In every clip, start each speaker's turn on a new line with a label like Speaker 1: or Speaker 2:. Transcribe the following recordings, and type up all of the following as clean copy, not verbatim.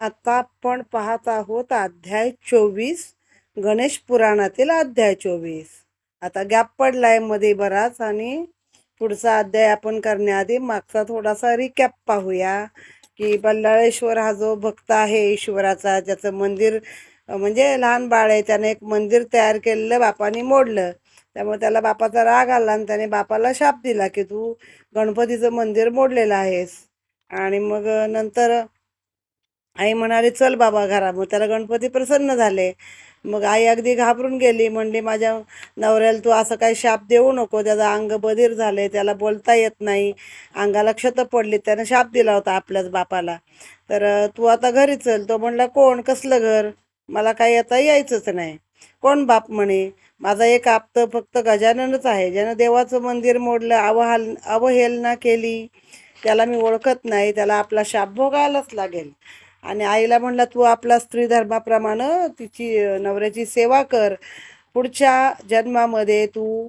Speaker 1: आता आपण पाहत आहोत अध्याय 24, गणेश पुराणातील अध्याय 24. आता गॅप पडलाय मध्ये बराच आणि पुढचा अध्याय आपण करण्याआधी मागचा थोडासा रिकॅप पाहूया की बल्लाळेश्वर हा जो भक्त आहे ईश्वराचा, ज्याचं मंदिर म्हणजे लहान बाळ आहे, त्याने एक मंदिर तयार केलेलं बापाने मोडलं. त्यामुळे त्याला बापाचा राग आला आणि त्याने बापाला शाप दिला की तू गणपतीचं मंदिर मोडलेलं आहेस. आणि मग नंतर आई म्हणाली चल बाबा घरा. मग त्याला गणपती प्रसन्न झाले. मग आई अगदी घाबरून गेली, म्हणली माझ्या नवऱ्याला तू असं काही शाप देऊ नको, त्याचं अंग बधीर झाले, त्याला बोलता येत नाही, अंगाला क्षत पडली, त्यानं शाप दिला होता आपल्याच बापाला. तर तू आता घरी चल. तो म्हणला कोण, कसलं घर, मला काही आता यायचंच नाही. कोण बाप म्हणे, माझा एक आप्त फक्त गजाननच आहे, ज्यानं देवाचं मंदिर मोडलं, अवहेलना केली, त्याला मी ओळखत नाही, त्याला आपला शाप भोगायलाच लागेल. आणि आईला म्हणला तू आपला स्त्री धर्माप्रमाणे तिची नवऱ्याची सेवा कर. पुढच्या जन्मामध्ये तू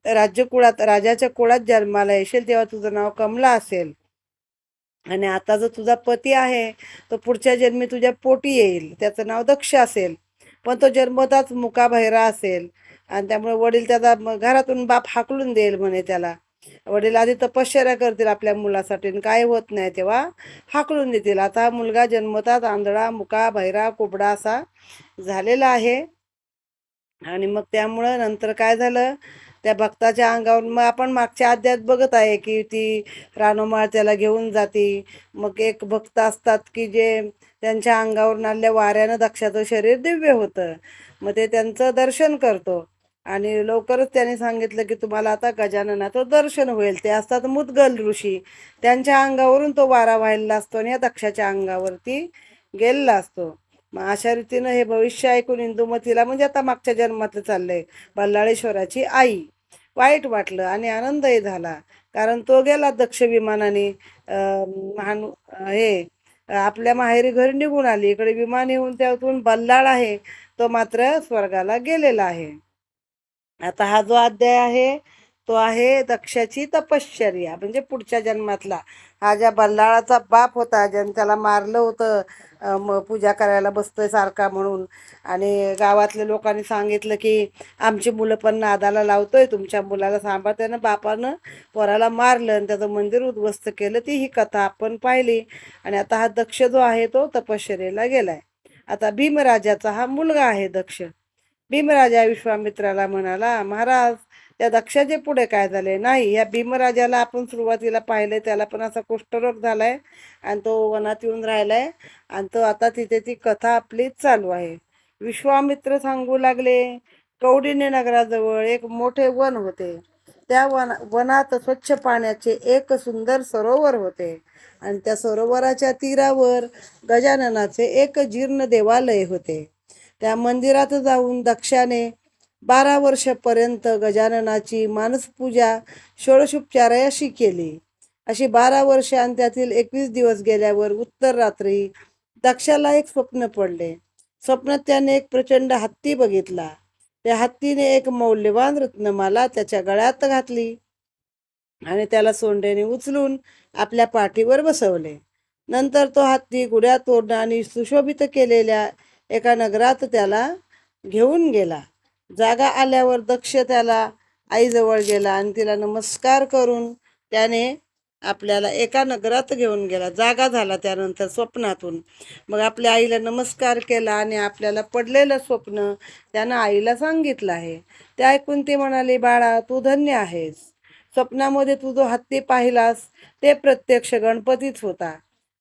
Speaker 1: राज्यकुळात राजाच्या कुळात जन्माला येशील तेव्हा तुझं नाव कमला असेल. आणि आता जो तुझा पती आहे तो पुढच्या जन्मी तुझ्या पोटी येईल, त्याचं नाव दक्ष असेल, पण तो जन्मताच मुकाबहिरा असेल. आणि त्यामुळे वडील त्याचा घरातून बाप हाकलून देईल म्हणे त्याला. वडील आधी तपश्चर्या करतील आपल्या मुलासाठी आणि काय होत नाही तेव्हा हाकलून देतील. आता हा मुलगा जन्मतात आंधळा, मुका बहिरा, कुबडा असा झालेला आहे. आणि मग त्यामुळं नंतर काय झालं, त्या भक्ताच्या अंगावर मग आपण मागच्या अध्यायात बघत आहे की ती रानोमाळ त्याला घेऊन जाती. मग एक भक्त असतात की जे त्यांच्या अंगावर नाल्या वाऱ्यानं दक्षाचं शरीर दिव्य होतं. मग ते त्यांचं दर्शन करतो आणि लवकरच त्यांनी सांगितलं की तुम्हाला आता गजाननाचं दर्शन होईल. ते असतात मुद्गल ऋषी, त्यांच्या अंगावरून तो वारा व्हायला असतो आणि या दक्षाच्या अंगावरती गेलेला असतो. मग अशा रीतीनं हे भविष्य ऐकून इंदुमतीला, म्हणजे आता मागच्या जन्मातलं चाललंय, बल्लाळेश्वराची आई, वाईट वाटलं आणि आनंदही झाला. कारण तो गेला दक्ष विमानाने महान हे आपल्या माहेरी घरी निघून आली. इकडे विमान येऊन त्यातून बल्लाळ आहे तो मात्र स्वर्गाला गेलेला आहे. आता हा जो अध्याय आहे तो आहे दक्षाची तपश्चर्या, म्हणजे पुढच्या जन्मातला. हा ज्या बल्लाळाचा बाप होता, ज्याने त्याला मारलं होतं, पूजा करायला बसतोय सारखा म्हणून, आणि गावातल्या लोकांनी सांगितलं की आमची मुलं पण नादाला लावतोय, तुमच्या मुलाला सांभाळ. त्यानं बापानं पोराला मारलं आणि त्याचं मंदिर उद्ध्वस्त केलं. ती ही कथा आपण पाहिली. आणि आता हा दक्ष जो आहे तो तपश्चर्येला गेलाय. आता भीमराजाचा हा मुलगा आहे दक्ष. भीमराजा विश्वामित्राला म्हणाला, महाराज त्या दक्षाचे पुढे काय झाले. नाही, या भीमराजाला आपण सुरुवातीला पाहिलंय, त्याला पण असा कुष्ठरोग झालाय आणि तो वनात येऊन राहिलाय आणि तो आता तिथे ती कथा आपली चालू आहे. विश्वामित्र सांगू लागले, कौंडिन्य नगराजवळ एक मोठे वन होते. त्या वनात स्वच्छ पाण्याचे एक सुंदर सरोवर होते आणि त्या सरोवराच्या तीरावर गजाननाचे एक जीर्ण देवालय होते. त्या मंदिरात जाऊन दक्षाने 12 वर्षापर्यंत गजाननाची मानसपूजा षोडशोपचाराशी केली. अशी 12 वर्षे आणि त्यातील 21 दिवस गेल्यावर उत्तर रात्री दक्षाला एक स्वप्न पडले. स्वप्नात त्याने एक प्रचंड हत्ती बघितला. त्या हत्तीने एक मौल्यवान रत्नमाला त्याच्या गळ्यात घातली आणि त्याला सोंडेने उचलून आपल्या पाठीवर बसवले. नंतर तो हत्ती गुड्या तोरणाने सुशोभित केलेल्या एका नगरात त्याला घेऊन गेला. जागा आल्यावर दक्ष त्याला आईजवळ गेला आणि तिला नमस्कार करून त्याने आपल्याला एका नगरात घेऊन गेला. जागा झाला त्यानंतर स्वप्नातून. मग आपल्या आईला नमस्कार केला आणि आपल्याला पडलेलं स्वप्न त्यानं आईला सांगितलं आहे. ते ऐकून ती म्हणाली, बाळा तू धन्य आहेस. स्वप्नामध्ये तू जो हत्ती पाहिलास ते प्रत्यक्ष गणपतीच होता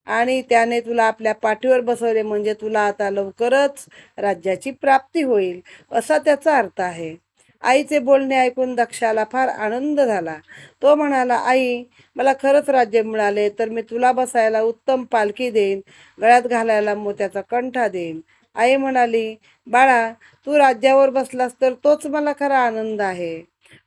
Speaker 1: आणि त्याने तुला आपल्या पाठीवर बसवले, म्हणजे तुला आता लवकरच राज्याची प्राप्ती होईल, असा त्याचा अर्थ आहे. आईचे बोलणे ऐकून दक्षाला फार आनंद झाला. तो म्हणाला, आई मला खरंच राज्य मिळाले तर मी तुला बसायला उत्तम पालखी देईन, गळ्यात घालायला मोत्याचा कंठा देईन. आई म्हणाली, बाळा तू राज्यावर बसलास तर तोच मला खरा आनंद आहे,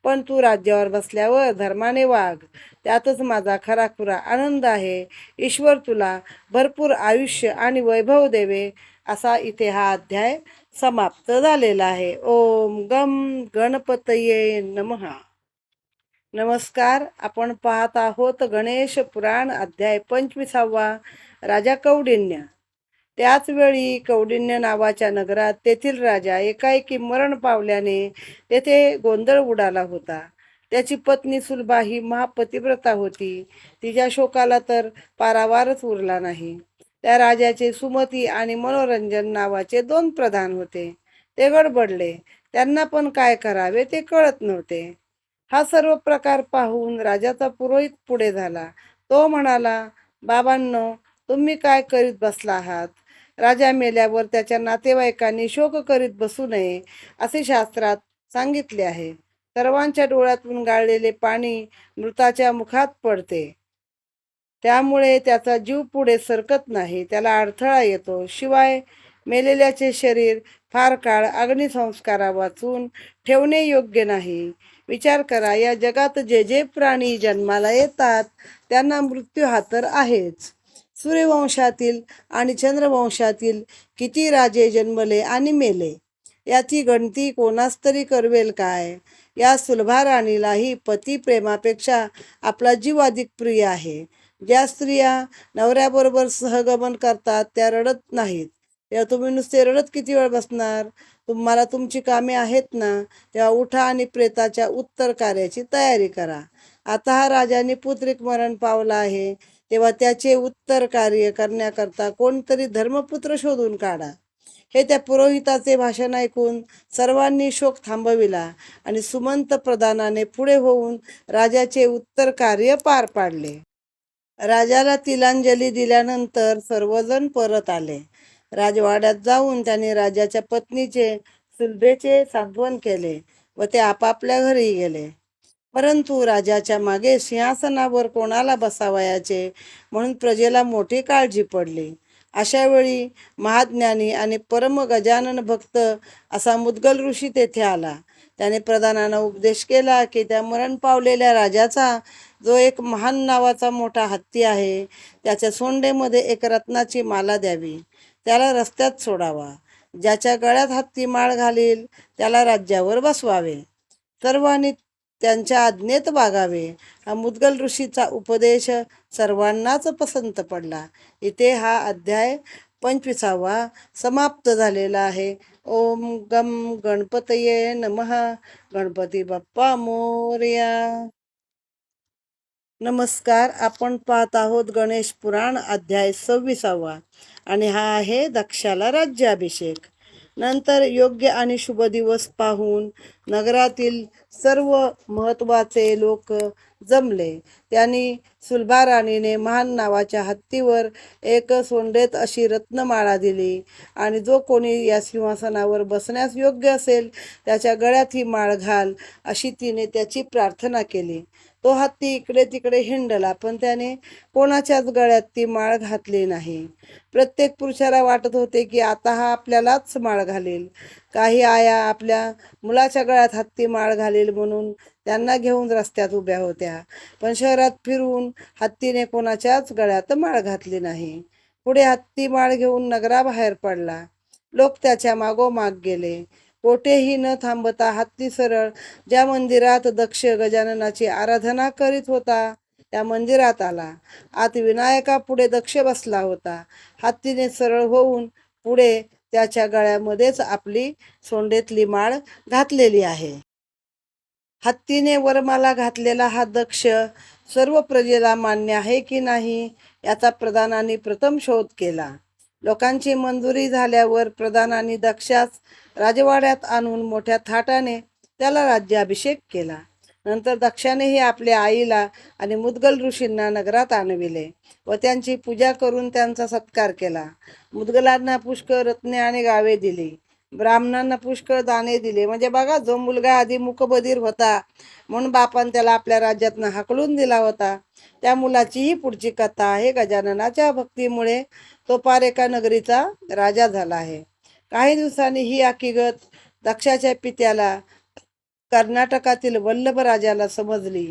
Speaker 1: पण तू राज्यावर बसल्यावर धर्माने वाग, त्यातच माझा खरा खुरा आनंद आहे. ईश्वर तुला भरपूर आयुष्य आणि वैभव देवे. असा इथे हा अध्याय समाप्त झालेला आहे. ओम गम गणपतये नमः. नमस्कार, आपण पाहत आहोत गणेश पुराण अध्याय 25, राजा कौंडिन्य. त्याच वेळी कौंडिण्य नावाच्या नगरात तेथील राजा एकाएकी मरण पावल्याने तेथे गोंधळ उडाला होता. त्याची पत्नी सुलभा ही महापतिव्रता होती. तिच्या शोकाला तर पारावारच उरला नाही. त्या राजाचे सुमती आणि मनोरंजन नावाचे 2 प्रधान होते. ते गडबडले. त्यांना पण काय करावे ते कळत नव्हते. हा सर्व प्रकार पाहून राजाचा पुरोहित पुढे झाला. तो म्हणाला, बाबांनो, तुम्ही काय करीत बसला आहात? राजा मेल्यावर त्याच्या नातेवाईकांनी शोक करीत बसू नये असे शास्त्रात सांगितले आहे. सर्वांच्या डोळ्यातून गाळलेले पाणी मृताच्या मुखात पडते. त्यामुळे त्याचा जीव पुढे सरकत नाही, त्याला अडथळा येतो. शिवाय मेलेल्याचे शरीर फार काळ अग्निसंस्कारा वाचून ठेवणे योग्य नाही. विचार करा, या जगात जे जे प्राणी जन्माला येतात त्यांना मृत्यू हा तर आहेच. सूर्यवंशातील आणि चंद्रवंशातील किती राजे जन्मले आणि मेले, याची गणती कोणास तरी करवेल काय? या सुलभा राणीलाही पती प्रेमापेक्षा आपला जीव अधिक प्रिय आहे. ज्या स्त्रिया नवऱ्याबरोबर सहगमन करतात त्या रडत नाहीत. तेव्हा तुम्ही नुसते रडत किती वेळ बसणार? तुम्हाला तुमची कामे आहेत ना. तेव्हा उठा आणि प्रेताच्या उत्तर कार्याची तयारी करा. आता हा राजाने पुत्रिक मरण पावला आहे, तेव्हा त्याचे उत्तर कार्य करण्याकरता कोणतरी धर्मपुत्र शोधून काढा. हे त्या पुरोहिताचे भाषण ऐकून सर्वांनी शोक थांबविला आणि सुमंत प्रधानाने पुढे होऊन राजाचे उत्तर कार्य पार पाडले. राजाला तिलांजली दिल्यानंतर सर्वजण परत आले. राजवाड्यात जाऊन त्यांनी राजाच्या पत्नीचे सुलभेचे सांत्वन केले व ते आपापल्या घरी गेले. परंतु राजाच्या मागे सिंहासनावर कोणाला बसावयाचे म्हणून प्रजेला मोठी काळजी पडली. अशा वेळी महाज्ञानी आणि परम गजानन भक्त असा मुद्गल ऋषी तेथे आला. त्याने प्रधानांना उपदेश केला की त्या मरण पावलेल्या राजाचा जो एक महान नावाचा मोठा हत्ती आहे, त्याच्या सोंडेमध्ये एक रत्नाची माला द्यावी. त्याला रस्त्यात सोडावा. ज्याच्या गळ्यात हत्ती माळ घालील त्याला राज्यावर बसवावे. सर्वांनी त्यांच्या आज्ञेत वागावे. हा मुद्गल ऋषीचा उपदेश सर्वांनाच पसंत पडला. इथे हा अध्याय 25वा समाप्त झालेला आहे. ओम गम गणपतये नमः. गणपती बाप्पा मोरया. नमस्कार. आपण पाहत आहोत गणेश पुराण अध्याय 26वा आणि हा आहे दक्षाला राज्याभिषेक. नंतर योग्य आणि शुभ दिवस पाहून नगरातील सर्व महत्वाचे लोक जमले. त्यांनी सुलभा राणीने महान नावाच्या हत्तीवर एक सोंडेत अशी रत्नमाळा दिली आणि जो कोणी या सिंहासनावर बसण्यास योग्य असेल त्याच्या गळ्यात ही माळ घाल अशी तिने त्याची प्रार्थना केली. तो हत्ती इकडे तिकडे हिंडला, पण त्याने कोणाच्याच गळ्यात ती माळ घातली नाही. प्रत्येक पुरुषाला वाटत होते की आता हा आपल्यालाच माळ घालील. काही आया आपल्या मुलाच्या गळ्यात हत्ती माळ घालील म्हणून त्यांना घेऊन रस्त्यात उभ्या होत्या, पण शहरात फिरून हत्तीने कोणाच्याच गळ्यात माळ घातली नाही. पुढे हत्ती माळ घेऊन नगराबाहेर पडला. लोक त्याच्या मागोमाग गेले. कोठेही न थांबता हत्ती सरळ ज्या मंदिरात दक्ष गजाननाची आराधना करीत होता त्या मंदिरात आला. आत विनायकापुढे दक्ष बसला होता. हत्तीने सरळ होऊन पुढे त्याच्या गळ्यामध्येच आपली सोंडेतली माळ घातलेली आहे. हत्तीने वरमाला घातलेला हा दक्ष सर्व प्रजेला मान्य आहे की नाही याचा प्रधानांनी प्रथम शोध केला. लोकांची मंजुरी झाल्यावर प्रधानांनी दक्षास राजवाड्यात आणून मोठ्या थाटाने त्याला राज्याभिषेक केला. नंतर दक्षानेही आपल्या आईला आणि मुद्गल ऋषींना नगरात आणविले व त्यांची पूजा करून त्यांचा सत्कार केला. मुद्गलांना पुष्कळ रत्ने आणि गावे दिली. ब्राह्मणांना पुष्कळ दाणे दिले. म्हणजे बघा, जो मुलगा आधी मूकबधीर होता म्हणून बापान त्याला आपल्या राज्यातनं हाकलून दिला होता, त्या मुलाची ही पुढची कथा आहे. गजाननाच्या भक्तीमुळे तो पार एका नगरीचा राजा झाला आहे. काही दिवसांनी ही हकीकत दक्षाच्या पित्याला कर्नाटकातील वल्लभ राजाला समजली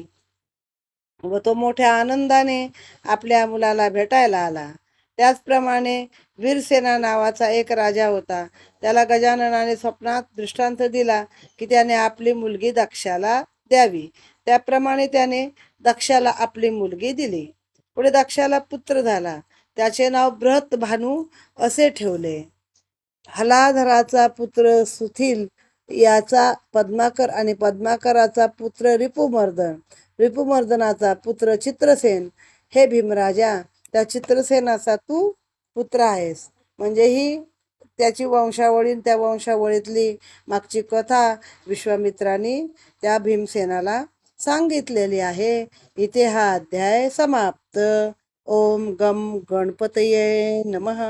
Speaker 1: व तो मोठ्या आनंदाने आपल्या मुलाला भेटायला आला. त्याचप्रमाणे वीरसेना नावाचा एक राजा होता. त्याला गजाननाने स्वप्नात दृष्टांत दिला की त्याने आपली मुलगी दक्षाला द्यावी. त्याप्रमाणे त्याने दक्षाला आपली मुलगी दिली. पुढे दक्षाला पुत्र झाला. त्याचे नाव बृहत भानू असे ठेवले. हलाधराचा पुत्र सुथिल याचा पद्माकर आणि पद्माकराचा पुत्र रिपुमर्दन, रिपुमर्दनाचा पुत्र चित्रसेन. हे भीमराजा, त्या चित्रसेनाचा तू पुत्र आहेस. म्हणजे ही त्याची वंशावळी, त्या वंशावळीतली मागची कथा विश्वामित्राने त्या भीमसेनाला सांगितलेली आहे. इथे हा अध्याय समाप्त. ओम गम गणपतये नमः.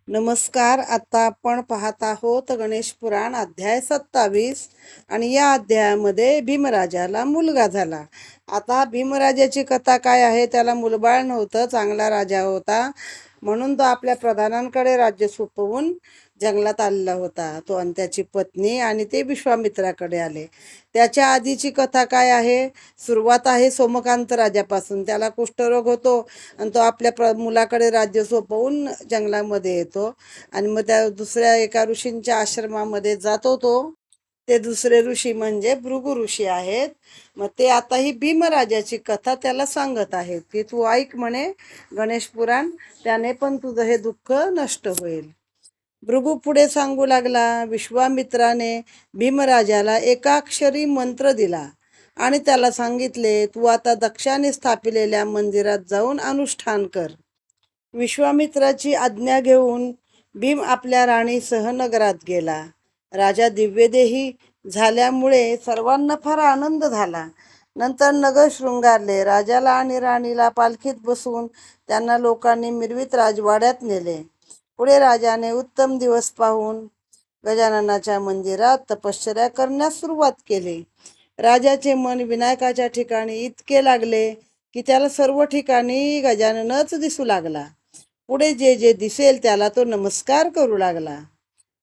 Speaker 1: नमस्कार. आता आपण पाहत आहोत गणेश पुराण अध्याय 27 आणि या अध्यायामध्ये भीमराजाला मुलगा झाला. आता भीमराजाची कथा काय आहे, त्याला मुलबाळ नव्हतं, चांगला राजा होता म्हणून तो आपल्या प्रधानांकडे राज्य सोपवून जंगलात आलेला होता. तो आणि त्याची पत्नी आणि ते विश्वामित्राकडे आले. त्याच्या आधीची कथा काय आहे, सुरुवात आहे सोमकांत राजापासून. त्याला कुष्ठरोग होतो आणि तो आपल्या मुलाकडे राज्य सोपवून जंगलामध्ये येतो आणि मग त्या दुसऱ्या एका ऋषींच्या आश्रमामध्ये जातो. ते दुसरे ऋषी म्हणजे भृगु ऋषी आहेत. मग ते आता ही भीमराजाची कथा त्याला सांगत आहेत की तू ऐक म्हणे गणेश पुराण, त्याने पण तुझं हे दुःख नष्ट होईल. भृगु पुढे सांगू लागला, विश्वामित्राने भीमराजाला एकाक्षरी मंत्र दिला आणि त्याला सांगितले, तू आता दक्षाने स्थापिलेल्या मंदिरात जाऊन अनुष्ठान कर. विश्वामित्राची आज्ञा घेऊन भीम आपल्या राणीसह नगरात गेला. राजा दिव्यदेही झाल्यामुळे सर्वांना फार आनंद झाला. नंतर नगर शृंगारले. राजाला आणि राणीला पालखीत बसवून त्यांना लोकांनी मिरवीत राजवाड्यात नेले. पुढे राजाने उत्तम दिवस पाहून गजाननाच्या मंदिरात तपश्चर्या करण्यास सुरुवात केली. राजाचे मन विनायकाच्या ठिकाणी इतके लागले की त्याला सर्व ठिकाणी गजाननच दिसू लागला. पुढे जे जे दिसेल त्याला तो नमस्कार करू लागला.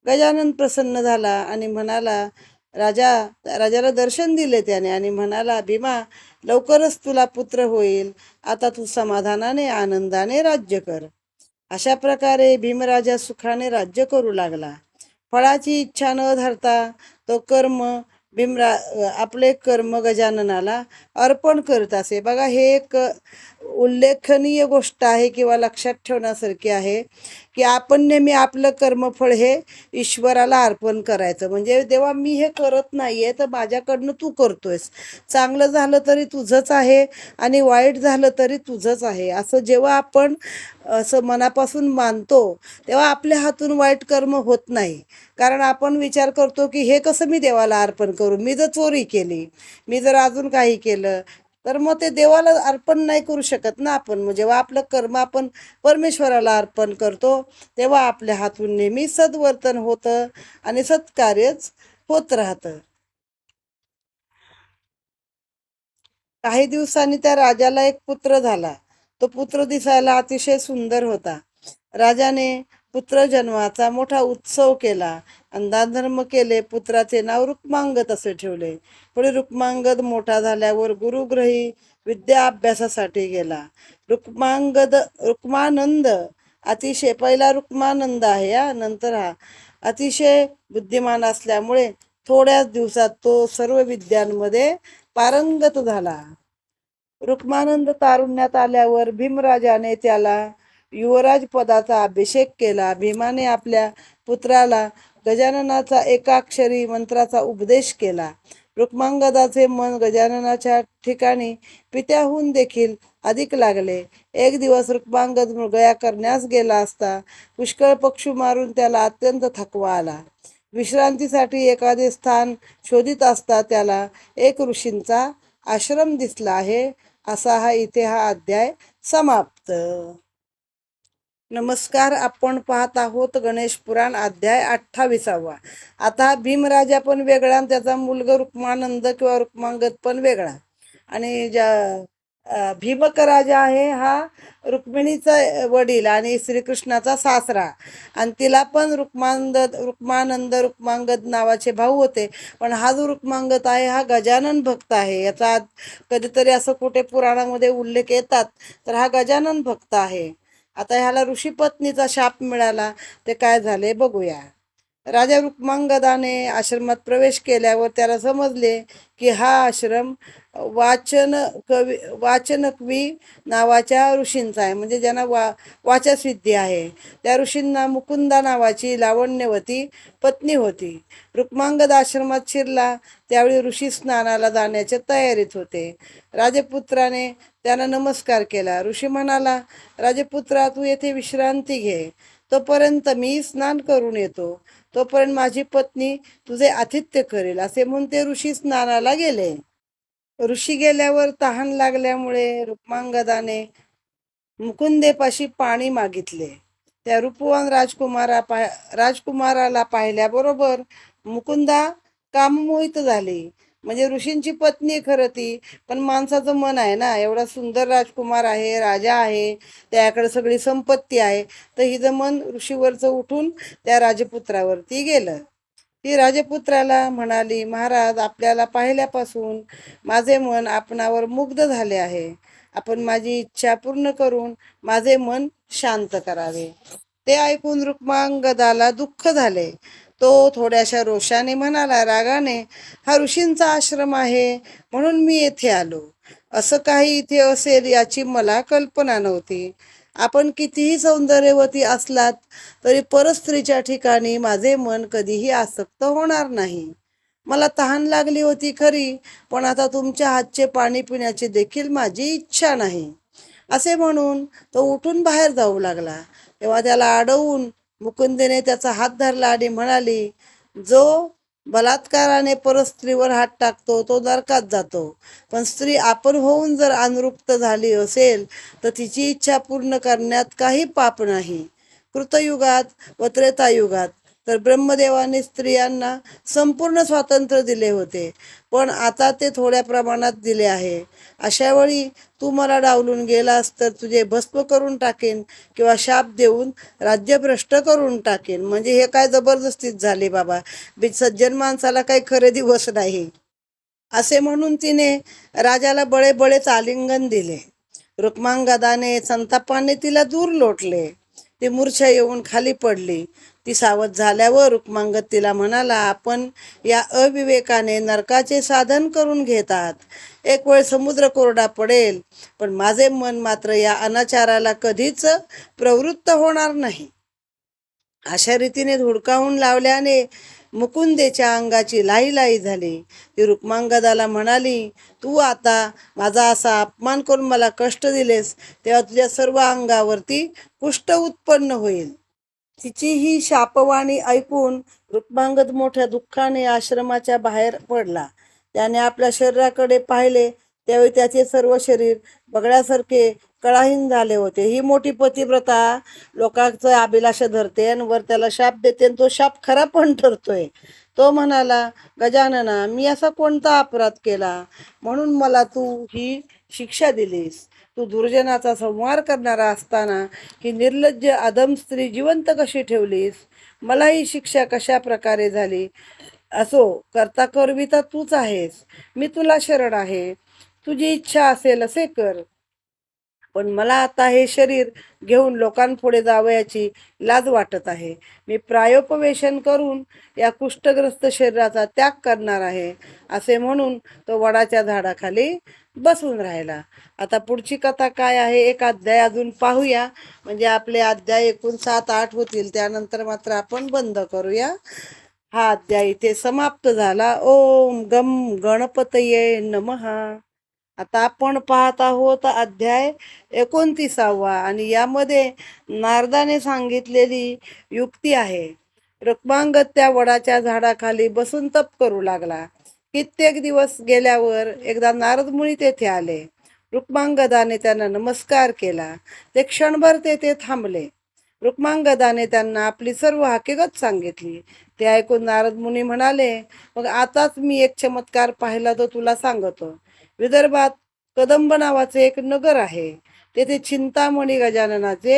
Speaker 1: गजानन प्रसन्न झाला आणि म्हणाला, राजाला दर्शन दिले त्याने आणि म्हणाला, भीमा, लवकरच तुला पुत्र होईल. आता तू समाधानाने आनंदाने राज्य कर. अशा प्रकारे भीमराजा सुखाने राज्य करू लागला. फळाची इच्छा न धरता तो आपले कर्म गजाननाला अर्पण करत असे. बघा, हे एक उल्लेखनीय गोष्ट आहे किंवा लक्षात ठेवण्यासारखी आहे की आपण नेहमी आपलं कर्मफळ हे ईश्वराला अर्पण करायचं. म्हणजे देवा, मी हे करत नाहीये तर माझ्याकडनं तू करतोयस. चांगलं झालं तरी तुझंच आहे आणि वाईट झालं तरी तुझंच आहे, असं जेव्हा आपण असं मनापासून मानतो तेव्हा आपल्या हातून वाईट कर्म होत नाही. कारण आपण विचार करतो की हे कसं मी देवाला अर्पण करू, मी जर चोरी केली, मी जर अजून काही केलं तर मग ते देवाला अर्पण नाही करू शकत ना आपण. मग जेव्हा आपलं कर्म आपण परमेश्वराला अर्पण करतो तेव्हा आपल्या हातून नेहमी सद्वर्तन होतं आणि सत्कार्यच होत राहतं. काही दिवसांनी त्या राजाला एक पुत्र झाला. तो पुत्र दिसायला अतिशय सुंदर होता. राजाने पुत्र जन्माचा मोठा उत्सव केला आणि दानधर्म केले. पुत्राचे नाव रुक्मांगद असे ठेवले. पुढे रुक्मांगद मोठा झाल्यावर गुरुग्रही विद्या अभ्यासासाठी गेला. रुक्मानंद अतिशय, पहिला रुक्मानंद आहे नंतर हा, अतिशय बुद्धिमान असल्यामुळे थोड्याच दिवसात तो सर्व विद्यांमध्ये पारंगत झाला. रुक्मानंद तारुण्यात आल्यावर भीमराजाने त्याला युवराज पदाचा अभिषेक केला. भीमाने आपल्या पुत्राला गजाननाचा एकाक्षरी मंत्राचा उपदेश केला. रुक्मांगदाचे मन गजाननाच्या ठिकाणी पित्याहून देखील अधिक लागले. एक दिवस रुक्मांगद मृगया करण्यास गेला असता पुष्कळ पक्षी मारून त्याला अत्यंत थकवा आला. विश्रांतीसाठी एखादे स्थान शोधित असता त्याला एक ऋषींचा आश्रम दिसला आहे. असा हा अध्याय समाप्त. नमस्कार. आपण पाहत आहोत गणेश पुराण अध्याय 28. आता भीमराजा पण वेगळा आणि त्याचा मुलगा रुक्मानंद किंवा रुक्मांगद पण वेगळा. आणि भीमक राजा आहे हा रुक्मिणीचा वडील आणि श्रीकृष्णाचा सासरा. आणि तिला पण रुक्मांगद नावाचे भाऊ होते. पण हा जो रुक्मांगद आहे हा गजानन भक्त आहे. याचा कधीतरी असं कुठे पुराणामध्ये उल्लेख येतात तर हा गजानन भक्त आहे. आता ह्याला ऋषीपत्नीचा शाप मिळाला. ते काय झाले बघूया. राजा रुक्मांगदाने आश्रमात प्रवेश केल्यावर त्याला समजले की हा आश्रम वाचनकवी नावाच्या ऋषींचा आहे, म्हणजे ज्यांना वाचसिद्धी आहे. त्या ऋषींना मुकुंदा नावाची लावण्यवती पत्नी होती. रुक्मांगद आश्रमात शिरला त्यावेळी ऋषी स्नानाला जाण्याच्या तयारीत होते. राजपुत्राने त्यांना नमस्कार केला. ऋषी म्हणाला, राजपुत्रा, तू येथे विश्रांती घे, तोपर्यंत मी स्नान करून येतो. तोपर्यंत माझी पत्नी तुझे आतिथ्य करेल. असे म्हणून ते ऋषी स्नानाला गेले. ऋषी गेल्यावर तहान लागल्यामुळे रुक्मांगदाने मुकुंदेपाशी पाणी मागितले. त्या रूपवान राजकुमाराला पाहिल्याबरोबर मुकुंदा काममोहित झाली. म्हणजे ऋषींची पत्नी खरं ती, पण माणसाचं मन आहे ना, एवढा सुंदर राजकुमार आहे, राजा आहे, त्याकडे सगळी संपत्ती आहे, तर हिचं मन ऋषीवरचं उठून त्या राजपुत्रावरती गेलं. ती राजपुत्राला म्हणाली, महाराज, आपल्याला पाहिल्यापासून माझे मन आपणावर मुग्ध झाले आहे. आपण माझी इच्छा पूर्ण करून माझे मन शांत करावे. ते ऐकून रुक्मांगदाला दुःख झाले. तो थोड्याशा रोषाने म्हणाला, रागाने, हा ऋषींचा आश्रम आहे म्हणून मी येथे आलो. असं काही इथे असेल याची मला कल्पना नव्हती. आपण कितीही सौंदर्यवती असलात तरी परस्त्रीच्या ठिकाणी माझे मन कधीही आसक्त होणार नाही. मला तहान लागली होती खरी, पण आता तुमच्या हातचे पाणी पिण्याची देखील माझी इच्छा नाही. असे म्हणून तो उठून बाहेर जाऊ लागला. तेव्हा त्याला अडवून मुकुंदेने त्याचा हात धरला आणि म्हणाली, जो बलात्काराने परस्त्रीवर हात टाकतो तो नरकात जातो, पण स्त्री आपण होऊन जर अनुरुक्त झाली असेल तर तिची इच्छा पूर्ण करण्यात काही पाप नाही. कृतयुगात व त्रेतायुगात तर ब्रह्मदेवाने स्त्रियांना संपूर्ण स्वातंत्र्य दिले होते, पण आता ते थोड्या प्रमाणात दिले आहे. अशा वेळी तू मला डावलून गेलास तर तुझे भस्म करून टाकेन किंवा शाप देऊन राज्यभ्रष्ट करून टाकेन. म्हणजे हे काय जबरदस्तीच झाले बाबा, सज्जन माणसाला काही खरे दिवस नाही. असे म्हणून तिने राजाला बळेबळेच आलिंगन दिले. रुक्मांगदाने संतापाने तिला दूर लोटले. ती मूर्छा येऊन खाली पडली. ती सावध झाल्यावर रुक्मांगद तिला म्हणाला, आपण या अविवेकाने नरकाचे साधन करून घेतात. एक वेळ समुद्र कोरडा पडेल, पण माझे मन मात्र या अनाचाराला कधीच प्रवृत्त होणार नाही. अशा रीतीने धुडकावून लावल्याने मुकुंदेच्या अंगाची लाई झाली. ती रुक्मांगदाला म्हणाली, तू आता माझा असा अपमान करून मला कष्ट दिलेस, तेव्हा तुझ्या सर्व अंगावरती कुष्ठ उत्पन्न होईल. तिची ही शापवाणी ऐकून रुक्मांगद मोठ्या दुःखाने आश्रमाच्या बाहेर पडला. त्याने आपल्या शरीराकडे पाहिले त्यावेळी त्याचे सर्व शरीर बगड्यासारखे कळाहीन झाले होते. ही मोठी पतिव्रता लोकांचं अभिलाषा धरते आणि वर त्याला शाप देते, आणि तो शाप खरा पण ठरतोय. तो म्हणाला, गजानना, मी असा कोणता अपराध केला म्हणून मला तू ही शिक्षा दिलीस? तू दुर्जनाचा संहार करणारा असताना ही निर्लज्ज अधम स्त्री जिवंत कशी ठेवलीस? मला ही शिक्षा कशा प्रकारे झाली? असो, करता करविता तूच आहेस. मी तुला शरण आहे. तुझी इच्छा असेल असे कर. पण मला आता हे शरीर घेऊन लोकांपुढे जावयाची लाज वाटत आहे. मी प्रायोपवेशन करून या कुष्ठग्रस्त शरीराचा त्याग करणार आहे. असे म्हणून तो वडाच्या झाडाखाली बसून राहिला. आता पुढची कथा काय आहे, एक अध्याय अजून पाहूया. म्हणजे आपले अध्याय एकूण 7-8 होतील. त्यानंतर मात्र आपण बंद करूया. हा अध्याय इथे समाप्त झाला. ओम गम गणपतये नमः. आता आपण पाहत आहोत अध्याय 29वा, आणि यामध्ये नारदाने सांगितलेली युक्ती आहे. रुक्मांगद त्या वडाच्या झाडाखाली बसून तप करू लागला. कित्येक दिवस गेल्यावर एकदा नारद मुनी तेथे आले. रुक्मांगदाने त्यांना नमस्कार केला. ते क्षणभर तेथे थांबले. रुक्मांगदाने त्यांना आपली सर्व हकीकत सांगितली. ते ऐकून नारद मुनी म्हणाले, मग आताच मी एक चमत्कार पाहिला तो तुला सांगतो. विदर्भात कदंब नावाचे एक नगर आहे. तेथे चिंतामणी गजाननाचे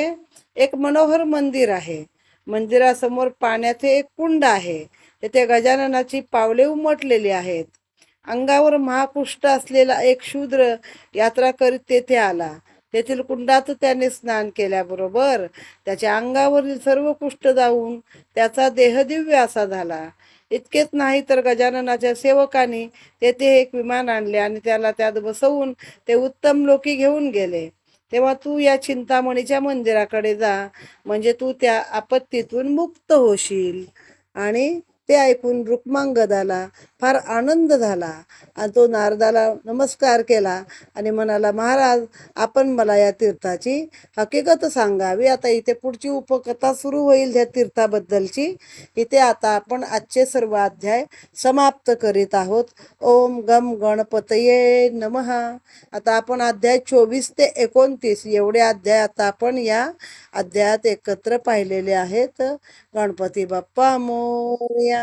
Speaker 1: एक मनोहर मंदिर आहे. मंदिरासमोर पाण्याचे एक कुंड आहे. तेथे गजाननाची पावले उमटलेली आहेत. अंगावर महाकुष्ठ असलेला एक शूद्र यात्रा करीत तेथे आला. तेथील कुंडात त्याने स्नान केल्याबरोबर त्याच्या अंगावरील सर्व कुष्ठ जाऊन त्याचा देह दिव्य असा झाला. इतकेच नाही तर गजाननाच्या सेवकांनी तेथे एक विमान आणले आणि त्याला त्यात बसवून ते उत्तम लोकी घेऊन गेले. तेव्हा तू या चिंतामणीच्या मंदिराकडे जा, म्हणजे तू त्या आपत्तीतून मुक्त होशील. आणि ते ऐकून रुक्मांगदाला फार आनंद झाला आणि तो नारदाला नमस्कार केला आणि म्हणाला, महाराज, आपण मला या तीर्थाची हकीकत सांगावी. आता इथे पुढची उपकथा सुरू होईल त्या तीर्थाबद्दलची. इथे आता आपण आजचे सर्व अध्याय समाप्त करीत आहोत. ओम गम गणपतये नमः. आता आपण अध्याय 24 ते 29 एवढे अध्याय आता आपण या अध्यायात एकत्र पाहिलेले आहेत. गणपती बाप्पा मोरया.